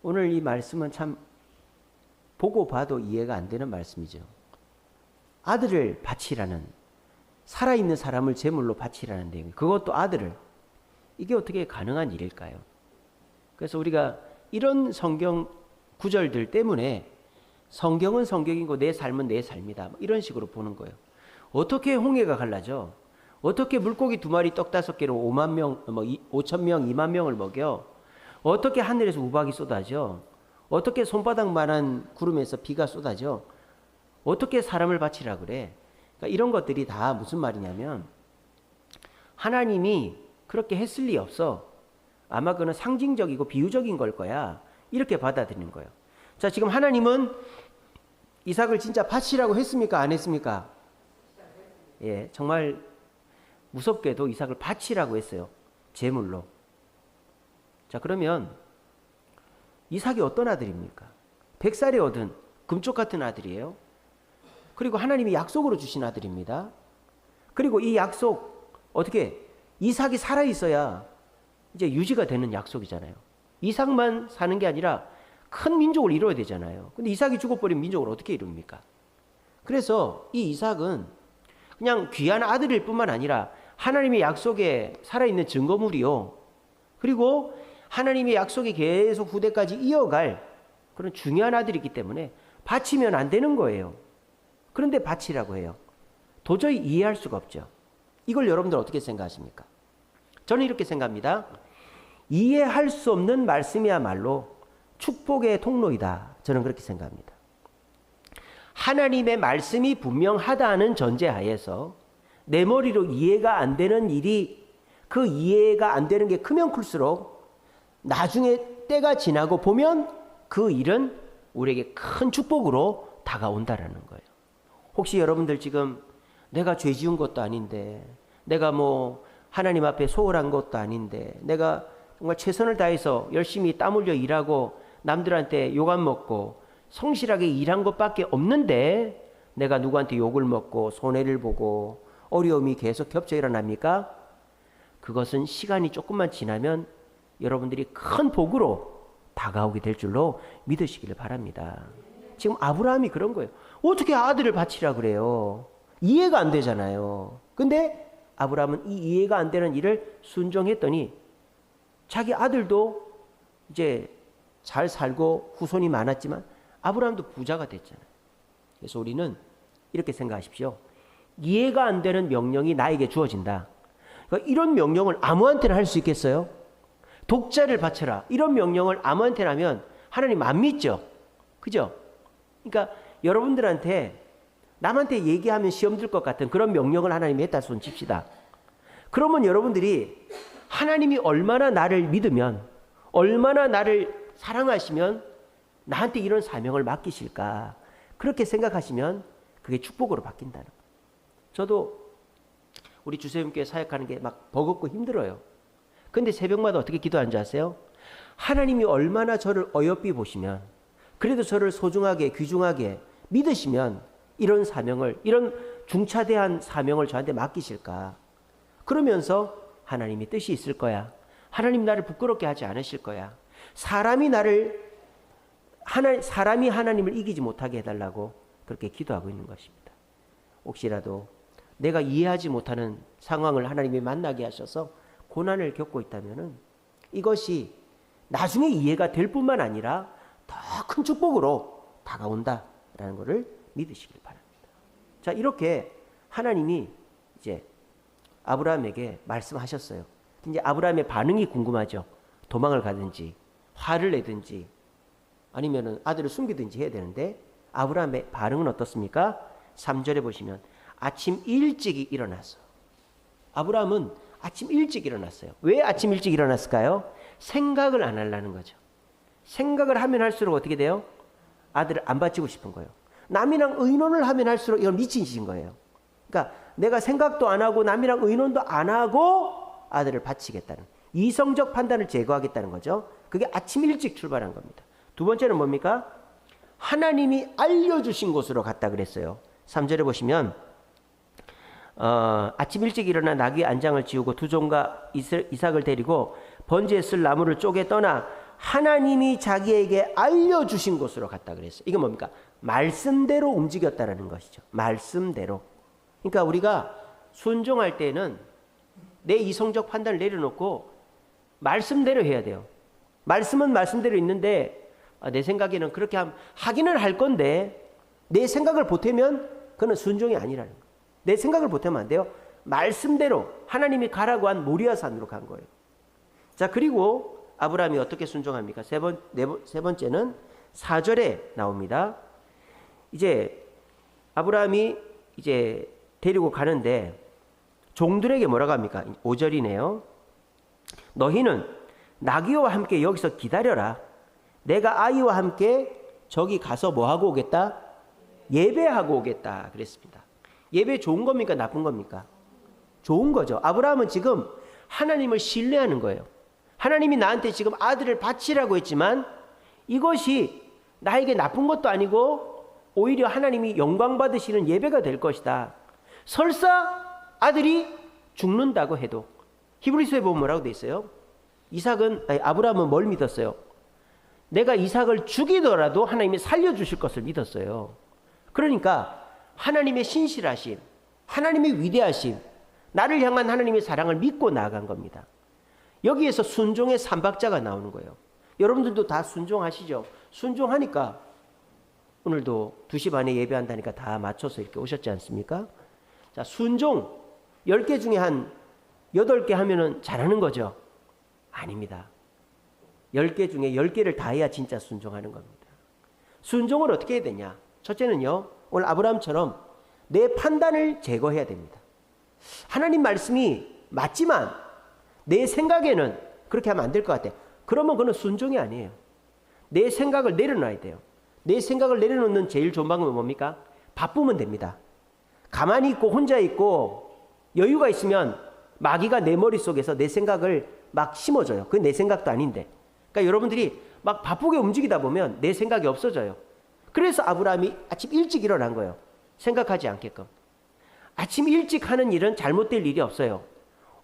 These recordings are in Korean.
오늘 이 말씀은 참 보고 봐도 이해가 안 되는 말씀이죠. 아들을 바치라는, 살아있는 사람을 제물로 바치라는 내용, 그것도 아들을. 이게 어떻게 가능한 일일까요? 그래서 우리가 이런 성경 구절들 때문에 성경은 성경이고 내 삶은 내 삶이다, 이런 식으로 보는 거예요. 어떻게 홍해가 갈라져? 어떻게 물고기 2마리 떡 5개로 5만 명, 5천 명, 2만 명을 먹여? 어떻게 하늘에서 우박이 쏟아져? 어떻게 손바닥만한 구름에서 비가 쏟아져? 어떻게 사람을 바치라 그래? 그러니까 이런 것들이 다 무슨 말이냐면, 하나님이 그렇게 했을 리 없어. 아마 그는 상징적이고 비유적인 걸 거야. 이렇게 받아들이는 거예요. 자, 지금 하나님은 이삭을 진짜 바치라고 했습니까? 안 했습니까? 예, 정말 무섭게도 이삭을 바치라고 했어요. 제물로. 자, 그러면 이삭이 어떤 아들입니까? 100살에 얻은 금쪽 같은 아들이에요. 그리고 하나님이 약속으로 주신 아들입니다. 그리고 이 약속, 어떻게 이삭이 살아있어야 이제 유지가 되는 약속이잖아요. 이삭만 사는 게 아니라 큰 민족을 이루어야 되잖아요. 근데 이삭이 죽어버린 민족을 어떻게 이룹니까? 그래서 이 이삭은 그냥 귀한 아들일 뿐만 아니라 하나님의 약속에 살아있는 증거물이요. 그리고 하나님의 약속이 계속 후대까지 이어갈 그런 중요한 아들이기 때문에 바치면 안 되는 거예요. 그런데 바치라고 해요. 도저히 이해할 수가 없죠. 이걸 여러분들 어떻게 생각하십니까? 저는 이렇게 생각합니다. 이해할 수 없는 말씀이야말로 축복의 통로이다. 저는 그렇게 생각합니다. 하나님의 말씀이 분명하다는 전제하에서 내 머리로 이해가 안 되는 일이, 그 이해가 안 되는 게 크면 클수록 나중에 때가 지나고 보면 그 일은 우리에게 큰 축복으로 다가온다라는 거예요. 혹시 여러분들 지금 내가 죄 지은 것도 아닌데, 내가 뭐 하나님 앞에 소홀한 것도 아닌데, 내가 정말 최선을 다해서 열심히 땀 흘려 일하고 남들한테 욕 안 먹고 성실하게 일한 것밖에 없는데 내가 누구한테 욕을 먹고 손해를 보고 어려움이 계속 겹쳐 일어납니까? 그것은 시간이 조금만 지나면 여러분들이 큰 복으로 다가오게 될 줄로 믿으시기를 바랍니다. 지금 아브라함이 그런 거예요. 어떻게 아들을 바치라 그래요? 이해가 안 되잖아요. 근데 아브라함은 이 이해가 안 되는 일을 순종했더니 자기 아들도 이제 잘 살고 후손이 많았지만 아브라함도 부자가 됐잖아요. 그래서 우리는 이렇게 생각하십시오. 이해가 안 되는 명령이 나에게 주어진다. 그러니까 이런 명령을 아무한테나 할 수 있겠어요? 독자를 바쳐라. 이런 명령을 아무한테나 하면 하나님 안 믿죠? 그죠? 그러니까 여러분들한테 남한테 얘기하면 시험 들 것 같은 그런 명령을 하나님이 했다 손 칩시다. 그러면 여러분들이 하나님이 얼마나 나를 믿으면, 얼마나 나를 사랑하시면 나한테 이런 사명을 맡기실까, 그렇게 생각하시면 그게 축복으로 바뀐다는 거예요. 저도 우리 주세님께 사역하는 게 막 버겁고 힘들어요. 근데 새벽마다 어떻게 기도하는지 아세요? 하나님이 얼마나 저를 어여삐 보시면, 그래도 저를 소중하게 귀중하게 믿으시면 이런 사명을, 이런 중차대한 사명을 저한테 맡기실까. 그러면서 하나님의 뜻이 있을 거야. 하나님 나를 부끄럽게 하지 않으실 거야. 사람이 하나님을 이기지 못하게 해달라고 그렇게 기도하고 있는 것입니다. 혹시라도 내가 이해하지 못하는 상황을 하나님이 만나게 하셔서 고난을 겪고 있다면 이것이 나중에 이해가 될 뿐만 아니라 더 큰 축복으로 다가온다라는 것을 믿으시길 바랍니다. 자, 이렇게 하나님이 이제 아브라함에게 말씀하셨어요. 이제 아브라함의 반응이 궁금하죠. 도망을 가든지 화를 내든지 아니면 아들을 숨기든지 해야 되는데 아브라함의 반응은 어떻습니까? 3절에 보시면 아침 일찍이 일어났어. 아브라함은 아침 일찍 일어났어요. 왜 아침 일찍 일어났을까요? 생각을 안 하려는 거죠. 생각을 하면 할수록 어떻게 돼요? 아들을 안 바치고 싶은 거예요. 남이랑 의논을 하면 할수록 이건 미친 짓인 거예요. 그러니까 내가 생각도 안 하고 남이랑 의논도 안 하고 아들을 바치겠다는, 이성적 판단을 제거하겠다는 거죠. 그게 아침 일찍 출발한 겁니다. 두 번째는 뭡니까? 하나님이 알려주신 곳으로 갔다 그랬어요. 3절에 보시면 아침 일찍 일어나 나귀의 안장을 지우고 두 종과 이삭을 데리고 번제에 쓸 나무를 쪼개 떠나 하나님이 자기에게 알려주신 곳으로 갔다 그랬어요. 이게 뭡니까? 말씀대로 움직였다라는 것이죠. 말씀대로. 그러니까 우리가 순종할 때는 내 이성적 판단을 내려놓고 말씀대로 해야 돼요. 말씀은 말씀대로 있는데 내 생각에는 그렇게 하기는 할 건데 내 생각을 보태면 그건 순종이 아니라는 거예요. 내 생각을 보태면 안 돼요. 말씀대로 하나님이 가라고 한 모리아산으로 간 거예요. 자, 그리고 아브라함이 어떻게 순종합니까? 세 번째는 4절에 나옵니다. 이제 아브라함이 이제 데리고 가는데 종들에게 뭐라고 합니까? 5절이네요. 너희는 나귀와 함께 여기서 기다려라. 내가 아이와 함께 저기 가서 뭐 하고 오겠다? 예배하고 오겠다 그랬습니다. 예배 좋은 겁니까? 나쁜 겁니까? 좋은 거죠. 아브라함은 지금 하나님을 신뢰하는 거예요. 하나님이 나한테 지금 아들을 바치라고 했지만 이것이 나에게 나쁜 것도 아니고 오히려 하나님이 영광 받으시는 예배가 될 것이다. 설사 아들이 죽는다고 해도 히브리서에 보면 뭐라고 돼 있어요? 아브라함은 뭘 믿었어요? 내가 이삭을 죽이더라도 하나님이 살려주실 것을 믿었어요. 그러니까 하나님의 신실하심, 하나님의 위대하심, 나를 향한 하나님의 사랑을 믿고 나아간 겁니다. 여기에서 순종의 삼박자가 나오는 거예요. 여러분들도 다 순종하시죠? 순종하니까 오늘도 2시 반에 예배한다니까 다 맞춰서 이렇게 오셨지 않습니까? 자, 순종 10개 중에 한 8개 하면은 잘하는 거죠? 아닙니다. 10개 중에 10개를 다 해야 진짜 순종하는 겁니다. 순종을 어떻게 해야 되냐? 첫째는요, 오늘 아브라함처럼 내 판단을 제거해야 됩니다. 하나님 말씀이 맞지만 내 생각에는 그렇게 하면 안 될 것 같아. 그러면 그건 순종이 아니에요. 내 생각을 내려놔야 돼요. 내 생각을 내려놓는 제일 좋은 방법은 뭡니까? 바쁘면 됩니다. 가만히 있고 혼자 있고 여유가 있으면 마귀가 내 머릿속에서 내 생각을 막 심어줘요. 그건 내 생각도 아닌데. 그러니까 여러분들이 막 바쁘게 움직이다 보면 내 생각이 없어져요. 그래서 아브라함이 아침 일찍 일어난 거예요. 생각하지 않게끔. 아침 일찍 하는 일은 잘못될 일이 없어요.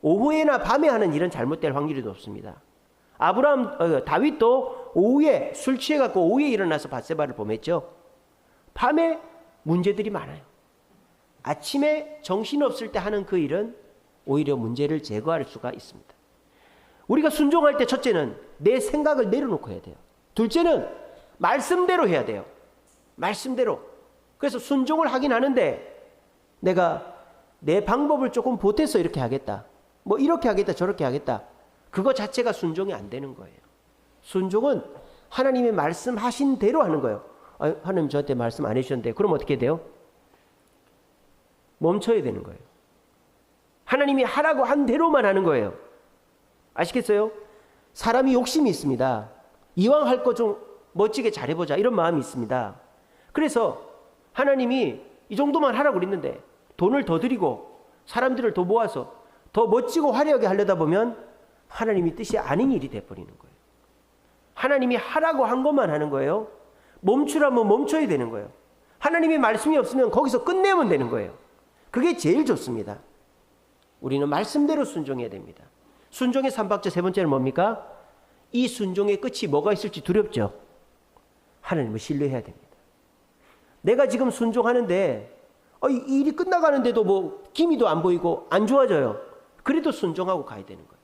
오후에나 밤에 하는 일은 잘못될 확률이 높습니다. 다윗도 오후에 술 취해갖고 오후에 일어나서 밧세바를 범했죠. 밤에 문제들이 많아요. 아침에 정신없을 때 하는 그 일은 오히려 문제를 제거할 수가 있습니다. 우리가 순종할 때 첫째는 내 생각을 내려놓고 해야 돼요. 둘째는 말씀대로 해야 돼요. 말씀대로. 그래서 순종을 하긴 하는데 내가 내 방법을 조금 보태서 이렇게 하겠다. 뭐 이렇게 하겠다 저렇게 하겠다. 그거 자체가 순종이 안 되는 거예요. 순종은 하나님의 말씀하신 대로 하는 거예요. 하나님 저한테 말씀 안 해주셨는데 그럼 어떻게 돼요? 멈춰야 되는 거예요. 하나님이 하라고 한 대로만 하는 거예요. 아시겠어요? 사람이 욕심이 있습니다. 이왕 할 거 좀 멋지게 잘해보자 이런 마음이 있습니다. 그래서 하나님이 이 정도만 하라고 그랬는데 돈을 더 드리고 사람들을 더 모아서 더 멋지고 화려하게 하려다 보면 하나님이 뜻이 아닌 일이 돼버리는 거예요. 하나님이 하라고 한 것만 하는 거예요. 멈추라면 멈춰야 되는 거예요. 하나님의 말씀이 없으면 거기서 끝내면 되는 거예요. 그게 제일 좋습니다. 우리는 말씀대로 순종해야 됩니다. 순종의 삼박자 세 번째는 뭡니까? 이 순종의 끝이 뭐가 있을지 두렵죠. 하나님을 신뢰해야 됩니다. 내가 지금 순종하는데 이 일이 끝나가는데도 뭐 기미도 안 보이고 안 좋아져요. 그래도 순종하고 가야 되는 거예요.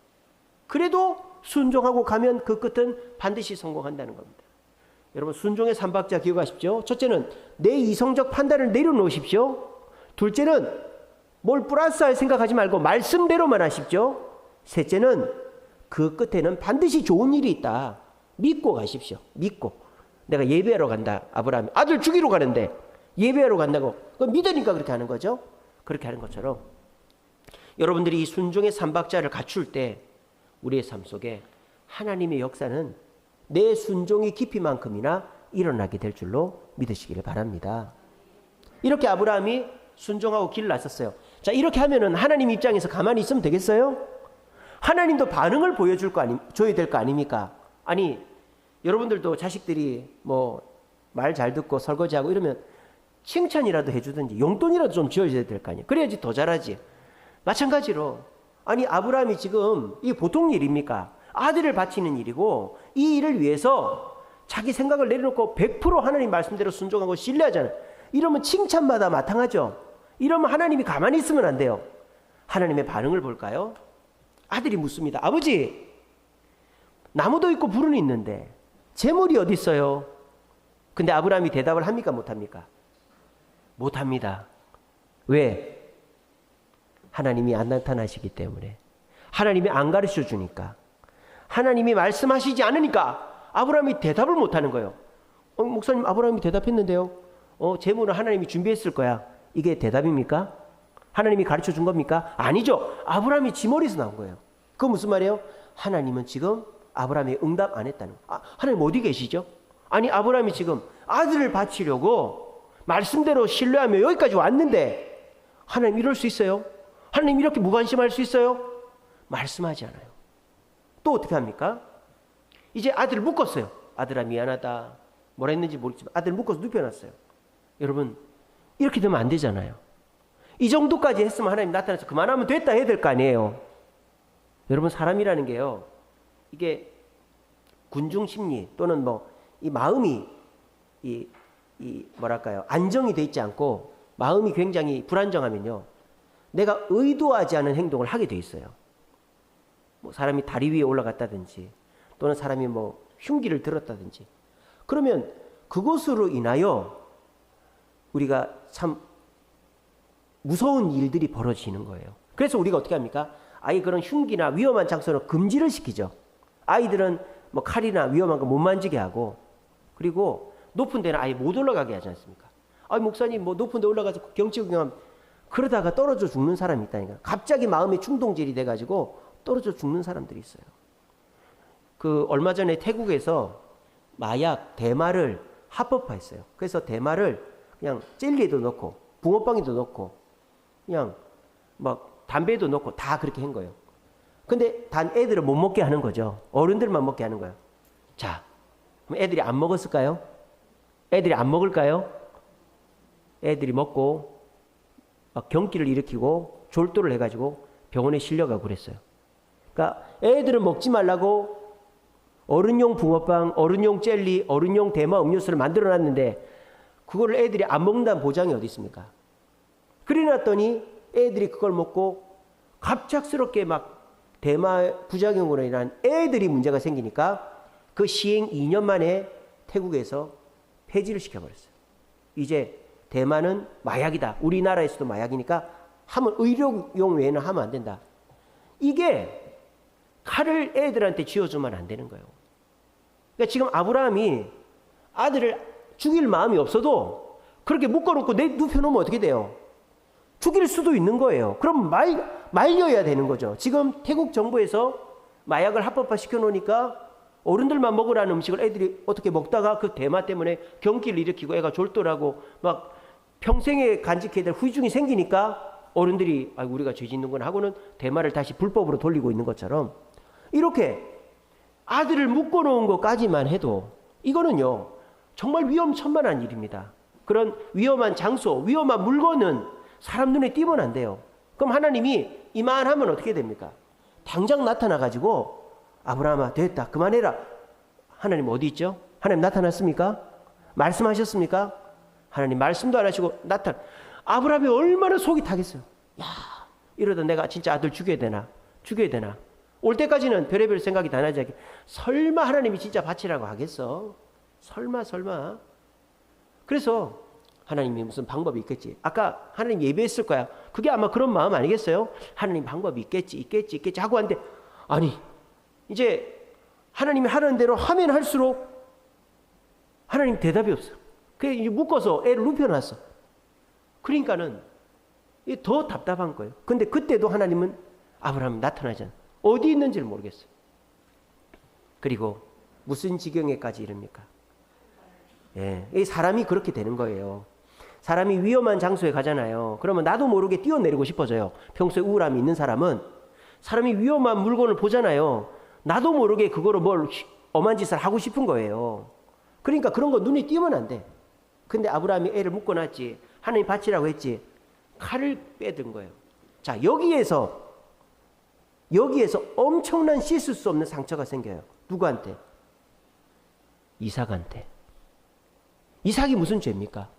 그래도 순종하고 가면 그 끝은 반드시 성공한다는 겁니다. 여러분 순종의 삼박자 기억하십시오. 첫째는 내 이성적 판단을 내려놓으십시오. 둘째는 뭘 플러스할 생각하지 말고 말씀대로만 하십시오. 셋째는 그 끝에는 반드시 좋은 일이 있다. 믿고 가십시오. 믿고. 내가 예배하러 간다. 아브라함이 아들 죽이러 가는데 예배하러 간다고. 그건 믿으니까 그렇게 하는 거죠. 그렇게 하는 것처럼 여러분들이 이 순종의 삼박자를 갖출 때 우리의 삶 속에 하나님의 역사는 내 순종의 깊이만큼이나 일어나게 될 줄로 믿으시기를 바랍니다. 이렇게 아브라함이 순종하고 길을 나섰어요. 자, 이렇게 하면은 하나님 입장에서 가만히 있으면 되겠어요? 하나님도 반응을 줘야 될 거 아닙니까? 아니, 여러분들도 자식들이 뭐 말 잘 듣고 설거지하고 이러면 칭찬이라도 해주든지 용돈이라도 좀 지어줘야 될 거 아니에요. 그래야지 더 잘하지. 마찬가지로 아니 아브라함이 지금 이게 보통 일입니까? 아들을 바치는 일이고 이 일을 위해서 자기 생각을 내려놓고 100% 하나님 말씀대로 순종하고 신뢰하잖아요. 이러면 칭찬마다 마땅하죠. 이러면 하나님이 가만히 있으면 안 돼요. 하나님의 반응을 볼까요? 아들이 묻습니다. 아버지, 나무도 있고 불은 있는데 재물이 어디 있어요? 근데 아브라함이 대답을 합니까? 못합니까? 못합니다. 왜? 하나님이 안 나타나시기 때문에. 하나님이 안 가르쳐 주니까. 하나님이 말씀하시지 않으니까 아브라함이 대답을 못하는 거예요. 목사님, 아브라함이 대답했는데요. 재물은 하나님이 준비했을 거야. 이게 대답입니까? 하나님이 가르쳐 준 겁니까? 아니죠. 아브라함이 지 머리에서 나온 거예요. 그거 무슨 말이에요? 하나님은 지금 아브라함이 응답 안 했다는 거예요. 하나님 어디 계시죠? 아니, 아브라함이 지금 아들을 바치려고 말씀대로 신뢰하며 여기까지 왔는데 하나님 이럴 수 있어요? 하나님 이렇게 무관심할 수 있어요? 말씀하지 않아요. 또 어떻게 합니까? 이제 아들을 묶었어요. 아들아 미안하다. 뭐라 했는지 모르겠지만 아들을 묶어서 눕혀놨어요. 여러분, 이렇게 되면 안 되잖아요. 이 정도까지 했으면 하나님 나타나서 그만하면 됐다 해야 될 거 아니에요. 여러분, 사람이라는 게요, 이게 군중 심리 또는 이 마음이 뭐랄까요, 안정이 돼 있지 않고 마음이 굉장히 불안정하면요, 내가 의도하지 않은 행동을 하게 돼 있어요. 사람이 다리 위에 올라갔다든지 또는 사람이 흉기를 들었다든지, 그러면 그것으로 인하여 우리가 참 무서운 일들이 벌어지는 거예요. 그래서 우리가 어떻게 합니까? 아예 그런 흉기나 위험한 장소는 금지를 시키죠. 아이들은 칼이나 위험한 거 못 만지게 하고, 그리고 높은 데는 아예 못 올라가게 하지 않습니까? 목사님 높은 데 올라가서 경치 구경하면 그러다가 떨어져 죽는 사람이 있다니까. 갑자기 마음에 충동질이 돼가지고 떨어져 죽는 사람들이 있어요. 얼마 전에 태국에서 마약, 대마를 합법화했어요. 그래서 대마를 그냥 젤리에도 넣고 붕어빵에도 넣고 그냥 담배에도 넣고 다 그렇게 한 거예요. 근데 단 애들은 못 먹게 하는 거죠. 어른들만 먹게 하는 거예요. 자, 그럼 애들이 안 먹었을까요? 애들이 안 먹을까요? 애들이 먹고 경기를 일으키고 졸도를 해가지고 병원에 실려가고 그랬어요. 그러니까 애들은 먹지 말라고 어른용 붕어빵, 어른용 젤리, 어른용 대마 음료수를 만들어놨는데 그거를 애들이 안 먹는다는 보장이 어디 있습니까? 그래놨더니 애들이 그걸 먹고 갑작스럽게 대마 부작용으로 인한 애들이 문제가 생기니까 그 시행 2년 만에 태국에서 폐지를 시켜버렸어요. 이제 대마는 마약이다. 우리나라에서도 마약이니까 하면 의료용 외에는 하면 안 된다. 이게 칼을 애들한테 쥐어주면 안 되는 거예요. 그러니까 지금 아브라함이 아들을 죽일 마음이 없어도 그렇게 묶어놓고 눕혀놓으면 어떻게 돼요? 죽일 수도 있는 거예요. 그럼 말려야 되는 거죠. 지금 태국 정부에서 마약을 합법화 시켜놓으니까 어른들만 먹으라는 음식을 애들이 어떻게 먹다가 그 대마 때문에 경기를 일으키고 애가 졸도라고 평생에 간직해야 될 후유증이 생기니까 어른들이 우리가 죄 짓는구나 하고는 대마를 다시 불법으로 돌리고 있는 것처럼, 이렇게 아들을 묶어놓은 것까지만 해도 이거는요 정말 위험천만한 일입니다. 그런 위험한 장소, 위험한 물건은 사람 눈에 띄면 안 돼요. 그럼 하나님이 이만하면 어떻게 됩니까? 당장 나타나가지고 아브라함아 됐다 그만해라. 하나님 어디 있죠? 하나님 나타났습니까? 말씀하셨습니까? 하나님 말씀도 안 하시고 아브라함이 얼마나 속이 타겠어요. 야, 이러다 내가 진짜 아들 죽여야 되나? 올 때까지는 별의별 생각이 다 나지 않게, 설마 하나님이 진짜 바치라고 하겠어? 설마. 그래서 하나님이 무슨 방법이 있겠지. 아까 하나님 예배했을 거야. 그게 아마 그런 마음 아니겠어요? 하나님 방법이 있겠지 하고 하는데, 아니 이제 하나님이 하는 대로 하면 할수록 하나님 대답이 없어. 그래 이제 묶어서 애를 눕혀놨어. 그러니까는 더 답답한 거예요. 근데 그때도 하나님은 아브라함이 나타나잖아. 어디 있는지를 모르겠어요. 그리고 무슨 지경에까지 이릅니까? 이 사람이 그렇게 되는 거예요. 사람이 위험한 장소에 가잖아요. 그러면 나도 모르게 뛰어내리고 싶어져요. 평소에 우울함이 있는 사람은 사람이 위험한 물건을 보잖아요. 나도 모르게 그거로 뭘 엄한 짓을 하고 싶은 거예요. 그러니까 그런 거 눈에 띄면 안 돼. 근데 아브라함이 애를 묶어놨지. 하나님 바치라고 했지. 칼을 빼든 거예요. 자, 여기에서 여기에서 엄청난 씻을 수 없는 상처가 생겨요. 누구한테? 이삭한테. 이삭이 무슨 죄입니까?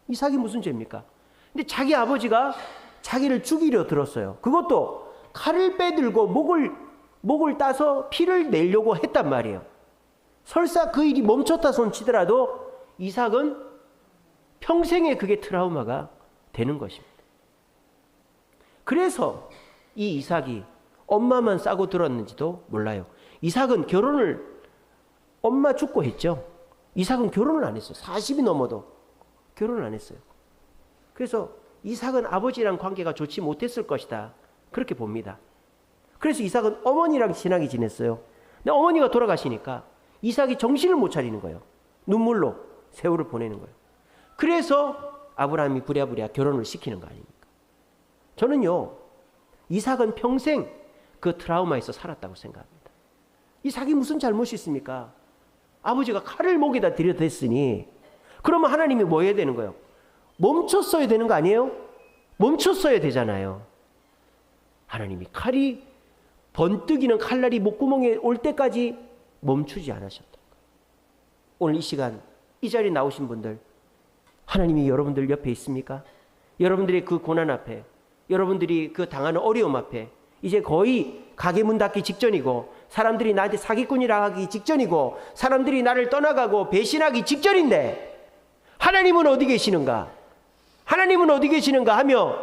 이삭이 무슨 죄입니까? 근데 자기 아버지가 자기를 죽이려 들었어요. 그것도 칼을 빼들고 목을 따서 피를 내려고 했단 말이에요. 설사 그 일이 멈췄다 손치더라도 이삭은 평생에 그게 트라우마가 되는 것입니다. 그래서 이 이삭이 엄마만 싸고 들었는지도 몰라요. 이삭은 결혼을 엄마 죽고 했죠. 이삭은 결혼을 안 했어요. 40이 넘어도 결혼을 안 했어요. 그래서 이삭은 아버지랑 관계가 좋지 못했을 것이다. 그렇게 봅니다. 그래서 이삭은 어머니랑 친하게 지냈어요. 근데 어머니가 돌아가시니까 이삭이 정신을 못 차리는 거예요. 눈물로 세월을 보내는 거예요. 그래서 아브라함이 부랴부랴 결혼을 시키는 거 아닙니까? 저는요, 이삭은 평생 그 트라우마에서 살았다고 생각합니다. 이삭이 무슨 잘못이 있습니까? 아버지가 칼을 목에다 들여댔으니 그러면 하나님이 뭐 해야 되는 거예요? 멈췄어야 되는 거 아니에요? 멈췄어야 되잖아요. 하나님이 칼이 번뜩이는 칼날이 목구멍에 올 때까지 멈추지 않으셨던 거예요. 오늘 이 시간 이 자리에 나오신 분들, 하나님이 여러분들 옆에 있습니까? 여러분들의 그 고난 앞에, 여러분들이 그 당하는 어려움 앞에 이제 거의 가게 문 닫기 직전이고, 사람들이 나한테 사기꾼이라 하기 직전이고, 사람들이 나를 떠나가고 배신하기 직전인데 하나님은 어디 계시는가? 하나님은 어디 계시는가 하며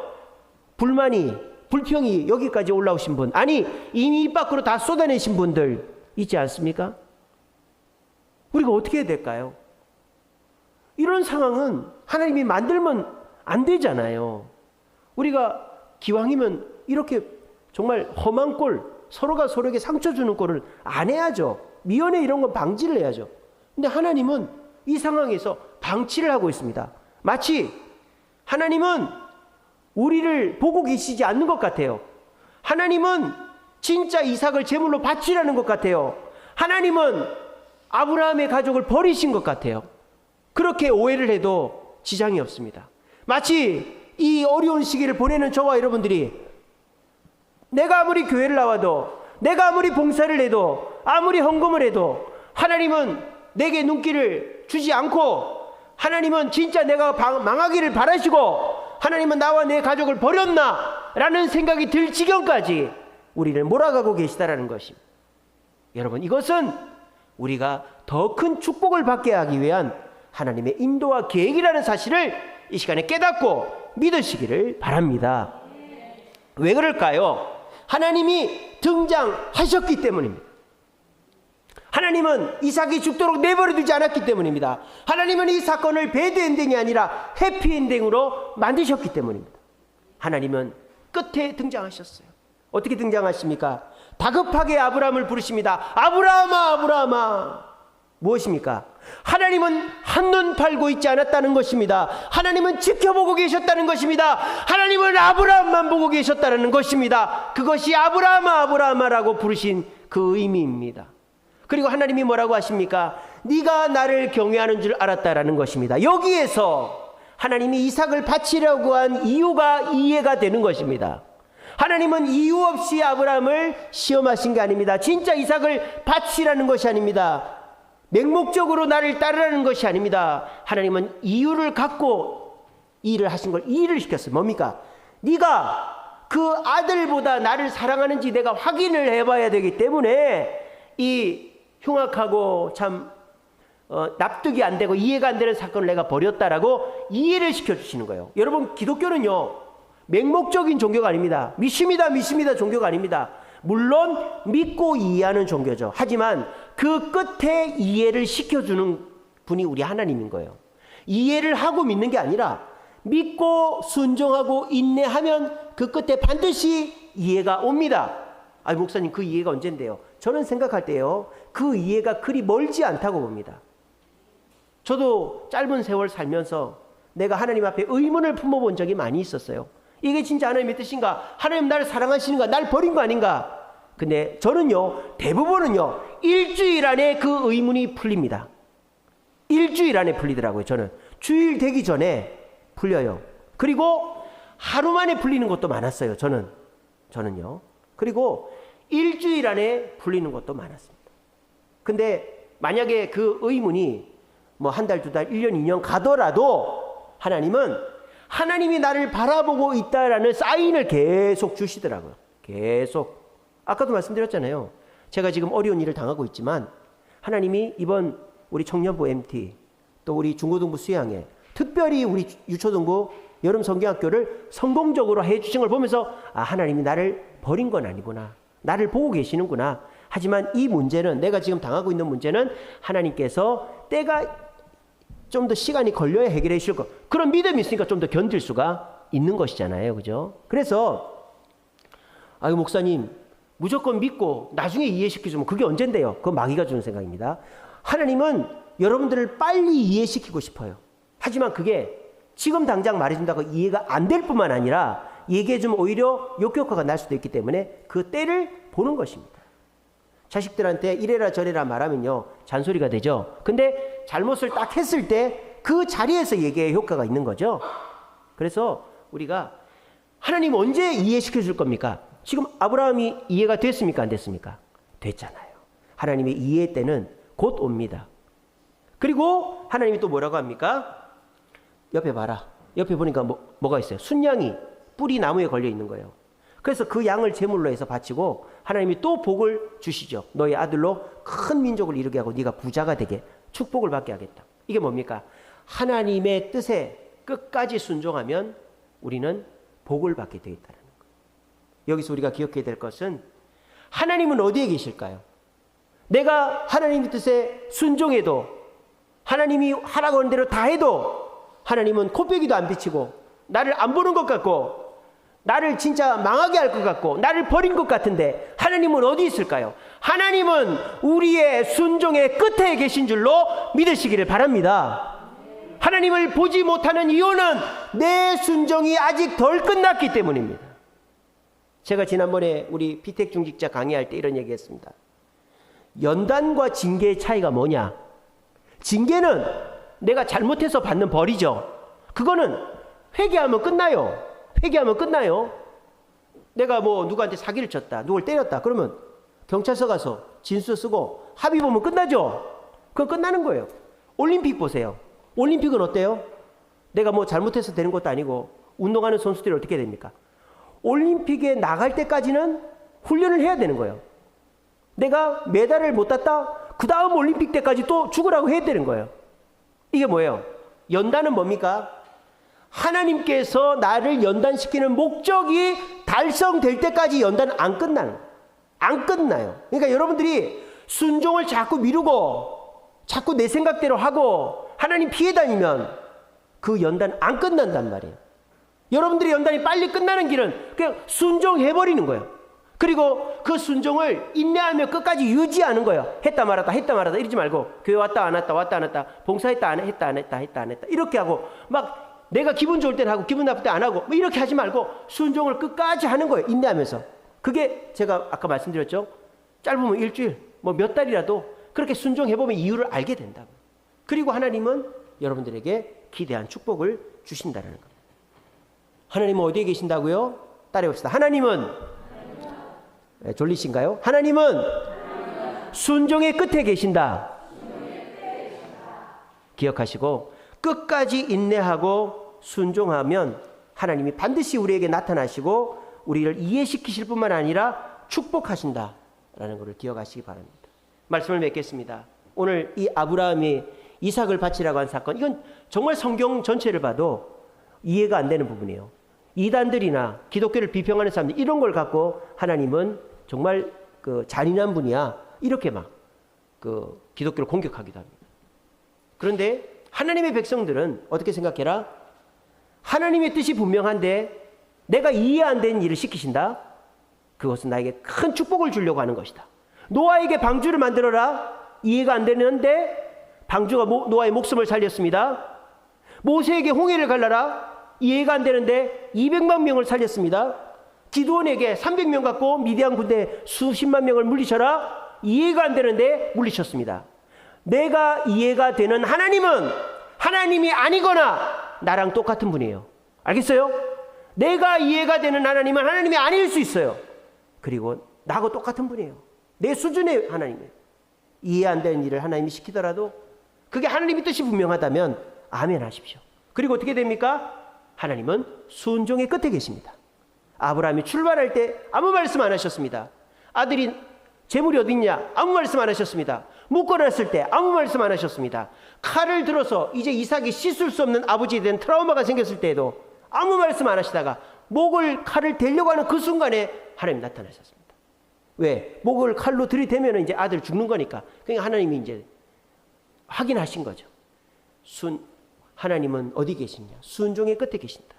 불평이 여기까지 올라오신 분, 아니 이미 입 밖으로 다 쏟아내신 분들 있지 않습니까? 우리가 어떻게 해야 될까요? 이런 상황은 하나님이 만들면 안 되잖아요. 우리가 기왕이면 이렇게 정말 험한 꼴, 서로가 서로에게 상처 주는 꼴을 안 해야죠. 미연에 이런 건 방지를 해야죠. 근데 하나님은 이 상황에서 방치를 하고 있습니다. 마치 하나님은 우리를 보고 계시지 않는 것 같아요. 하나님은 진짜 이삭을 제물로 바치라는 것 같아요. 하나님은 아브라함의 가족을 버리신 것 같아요. 그렇게 오해를 해도 지장이 없습니다. 마치 이 어려운 시기를 보내는 저와 여러분들이 내가 아무리 교회를 나와도, 내가 아무리 봉사를 해도, 아무리 헌금을 해도 하나님은 내게 눈길을 주지 않고, 하나님은 진짜 내가 망하기를 바라시고 하나님은 나와 내 가족을 버렸나 라는 생각이 들 지경까지 우리를 몰아가고 계시다라는 것입니다. 여러분, 이것은 우리가 더 큰 축복을 받게 하기 위한 하나님의 인도와 계획이라는 사실을 이 시간에 깨닫고 믿으시기를 바랍니다. 왜 그럴까요? 하나님이 등장하셨기 때문입니다. 하나님은 이삭이 죽도록 내버려 두지 않았기 때문입니다. 하나님은 이 사건을 배드엔딩이 아니라 해피엔딩으로 만드셨기 때문입니다. 하나님은 끝에 등장하셨어요. 어떻게 등장하십니까? 다급하게 아브라함을 부르십니다. 아브라함아, 아브라함아. 무엇입니까? 하나님은 한눈 팔고 있지 않았다는 것입니다. 하나님은 지켜보고 계셨다는 것입니다. 하나님은 아브라함만 보고 계셨다는 것입니다. 그것이 아브라함아, 아브라함아라고 부르신 그 의미입니다. 그리고 하나님이 뭐라고 하십니까? 네가 나를 경외하는 줄 알았다라는 것입니다. 여기에서 하나님이 이삭을 바치려고 한 이유가 이해가 되는 것입니다. 하나님은 이유 없이 아브라함을 시험하신 게 아닙니다. 진짜 이삭을 바치라는 것이 아닙니다. 맹목적으로 나를 따르라는 것이 아닙니다. 하나님은 이유를 갖고 일을 하신 걸 이해를 시켰어요. 뭡니까? 네가 그 아들보다 나를 사랑하는지 내가 확인을 해봐야 되기 때문에 이 흉악하고 참 납득이 안 되고 이해가 안 되는 사건을 내가 버렸다라고 이해를 시켜주시는 거예요. 여러분, 기독교는요, 맹목적인 종교가 아닙니다. 믿습니다 종교가 아닙니다. 물론 믿고 이해하는 종교죠. 하지만 그 끝에 이해를 시켜주는 분이 우리 하나님인 거예요. 이해를 하고 믿는 게 아니라 믿고 순종하고 인내하면 그 끝에 반드시 이해가 옵니다. 아, 목사님, 그 이해가 언젠데요? 저는 생각할 때요, 그 이해가 그리 멀지 않다고 봅니다. 저도 짧은 세월 살면서 내가 하나님 앞에 의문을 품어본 적이 많이 있었어요. 이게 진짜 하나님의 뜻인가? 하나님 나를 사랑하시는가? 날 버린 거 아닌가? 근데 저는요, 대부분은요, 일주일 안에 그 의문이 풀립니다. 일주일 안에 풀리더라고요. 저는 주일 되기 전에 풀려요. 그리고 하루 만에 풀리는 것도 많았어요. 저는요. 그리고 일주일 안에 풀리는 것도 많았습니다. 근데 만약에 그 의문이 뭐 한 달, 두 달, 1년, 2년 가더라도 하나님은 하나님이 나를 바라보고 있다라는 사인을 계속 주시더라고요. 계속. 아까도 말씀드렸잖아요. 제가 지금 어려운 일을 당하고 있지만 하나님이 이번 우리 청년부 MT 또 우리 중고등부 수양회 특별히 우리 유초등부 여름 성경학교를 성공적으로 해주신 걸 보면서 아, 하나님이 나를 버린 건 아니구나. 나를 보고 계시는구나. 하지만 이 문제는 내가 지금 당하고 있는 문제는 하나님께서 때가 좀 더 시간이 걸려야 해결해 주실 것. 그런 믿음이 있으니까 좀 더 견딜 수가 있는 것이잖아요. 그죠? 그래서 아유 목사님 무조건 믿고 나중에 이해시켜주면 그게 언젠데요? 그건 마귀가 주는 생각입니다. 하나님은 여러분들을 빨리 이해시키고 싶어요. 하지만 그게 지금 당장 말해준다고 이해가 안 될 뿐만 아니라 얘기해주면 오히려 역효과가 날 수도 있기 때문에 그 때를 보는 것입니다. 자식들한테 이래라 저래라 말하면요 잔소리가 되죠. 근데 잘못을 딱 했을 때 그 자리에서 얘기의 효과가 있는 거죠. 그래서 우리가 하나님 언제 이해시켜 줄 겁니까? 지금 아브라함이 이해가 됐습니까? 안 됐습니까? 됐잖아요. 하나님의 이해 때는 곧 옵니다. 그리고 하나님이 또 뭐라고 합니까? 옆에 봐라. 옆에 보니까 뭐가 있어요? 순양이 뿌리 나무에 걸려 있는 거예요. 그래서 그 양을 제물로 해서 바치고 하나님이 또 복을 주시죠. 너의 아들로 큰 민족을 이루게 하고 네가 부자가 되게 축복을 받게 하겠다. 이게 뭡니까? 하나님의 뜻에 끝까지 순종하면 우리는 복을 받게 되어 있다는 거예요. 여기서 우리가 기억해야 될 것은 하나님은 어디에 계실까요? 내가 하나님의 뜻에 순종해도 하나님이 하라고 하는 대로 다 해도 하나님은 코빼기도 안 비치고 나를 안 보는 것 같고 나를 진짜 망하게 할 것 같고 나를 버린 것 같은데 하나님은 어디 있을까요? 하나님은 우리의 순종의 끝에 계신 줄로 믿으시기를 바랍니다. 하나님을 보지 못하는 이유는 내 순종이 아직 덜 끝났기 때문입니다. 제가 지난번에 우리 피택 중직자 강의할 때 이런 얘기했습니다. 연단과 징계의 차이가 뭐냐? 징계는 내가 잘못해서 받는 벌이죠. 그거는 회개하면 끝나요. 회개하면 끝나요. 내가 뭐 누구한테 사기를 쳤다, 누굴 때렸다 그러면 경찰서 가서 진술 쓰고 합의 보면 끝나죠. 그건 끝나는 거예요. 올림픽 보세요. 올림픽은 어때요? 내가 뭐 잘못해서 되는 것도 아니고 운동하는 선수들이 어떻게 됩니까? 올림픽에 나갈 때까지는 훈련을 해야 되는 거예요. 내가 메달을 못 땄다? 그 다음 올림픽 때까지 또 죽으라고 해야 되는 거예요. 이게 뭐예요? 연단은 뭡니까? 하나님께서 나를 연단시키는 목적이 달성될 때까지 연단은 안 끝나요. 안 끝나요. 그러니까 여러분들이 순종을 자꾸 미루고 자꾸 내 생각대로 하고 하나님 피해 다니면 그 연단 안 끝난단 말이에요. 여러분들의 연단이 빨리 끝나는 길은 그냥 순종해버리는 거예요. 그리고 그 순종을 인내하며 끝까지 유지하는 거예요. 했다 말았다 했다 말았다 이러지 말고 교회 왔다 안 왔다 왔다 안 왔다 봉사했다 안 했다 안 했다 했다 안 했다 이렇게 하고 막 내가 기분 좋을 때는 하고 기분 나쁠 때 안 하고 뭐 이렇게 하지 말고 순종을 끝까지 하는 거예요. 인내하면서. 그게 제가 아까 말씀드렸죠. 짧으면 일주일 뭐 몇 달이라도 그렇게 순종해보면 이유를 알게 된다고. 그리고 하나님은 여러분들에게 기대한 축복을 주신다는 겁니다. 하나님은 어디에 계신다고요? 따라해봅시다. 하나님은 네, 졸리신가요? 하나님은 순종의 끝에 계신다. 기억하시고 끝까지 인내하고 순종하면 하나님이 반드시 우리에게 나타나시고 우리를 이해시키실 뿐만 아니라 축복하신다라는 것을 기억하시기 바랍니다. 말씀을 맺겠습니다. 오늘 이 아브라함이 이삭을 바치라고 한 사건, 이건 정말 성경 전체를 봐도 이해가 안 되는 부분이에요. 이단들이나 기독교를 비평하는 사람들 이런 걸 갖고 하나님은 정말 그 잔인한 분이야 이렇게 막 그 기독교를 공격하기도 합니다. 그런데 하나님의 백성들은 어떻게 생각해라? 하나님의 뜻이 분명한데 내가 이해 안 되는 일을 시키신다? 그것은 나에게 큰 축복을 주려고 하는 것이다. 노아에게 방주를 만들어라? 이해가 안 되는데 방주가 노아의 목숨을 살렸습니다. 모세에게 홍해를 갈라라? 이해가 안 되는데 200만 명을 살렸습니다. 기드온에게 300명 갖고 미디안 군대 수십만 명을 물리쳐라? 이해가 안 되는데 물리쳤습니다. 내가 이해가 되는 하나님은 하나님이 아니거나 나랑 똑같은 분이에요. 알겠어요? 내가 이해가 되는 하나님은 하나님이 아닐 수 있어요. 그리고 나하고 똑같은 분이에요. 내 수준의 하나님이에요. 이해 안 되는 일을 하나님이 시키더라도 그게 하나님의 뜻이 분명하다면 아멘 하십시오. 그리고 어떻게 됩니까? 하나님은 순종의 끝에 계십니다. 아브라함이 출발할 때 아무 말씀 안 하셨습니다. 아들이 재물이 어디 있냐? 아무 말씀 안 하셨습니다. 묶어놨을 때 아무 말씀 안 하셨습니다. 칼을 들어서 이제 이삭이 씻을 수 없는 아버지에 대한 트라우마가 생겼을 때에도 아무 말씀 안 하시다가 칼을 대려고 하는 그 순간에 하나님 나타나셨습니다. 왜? 목을 칼로 들이대면 이제 아들 죽는 거니까. 그러니까 하나님이 이제 확인하신 거죠. 하나님은 어디 계시냐? 순종의 끝에 계신다.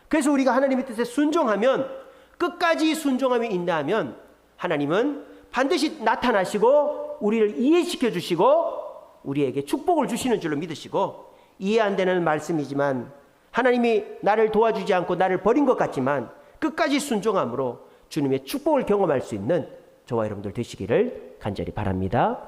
그래서 우리가 하나님의 뜻에 순종하면, 끝까지 순종하며 인내하면 하나님은 반드시 나타나시고 우리를 이해시켜 주시고 우리에게 축복을 주시는 줄로 믿으시고, 이해 안 되는 말씀이지만 하나님이 나를 도와주지 않고 나를 버린 것 같지만 끝까지 순종함으로 주님의 축복을 경험할 수 있는 저와 여러분들 되시기를 간절히 바랍니다.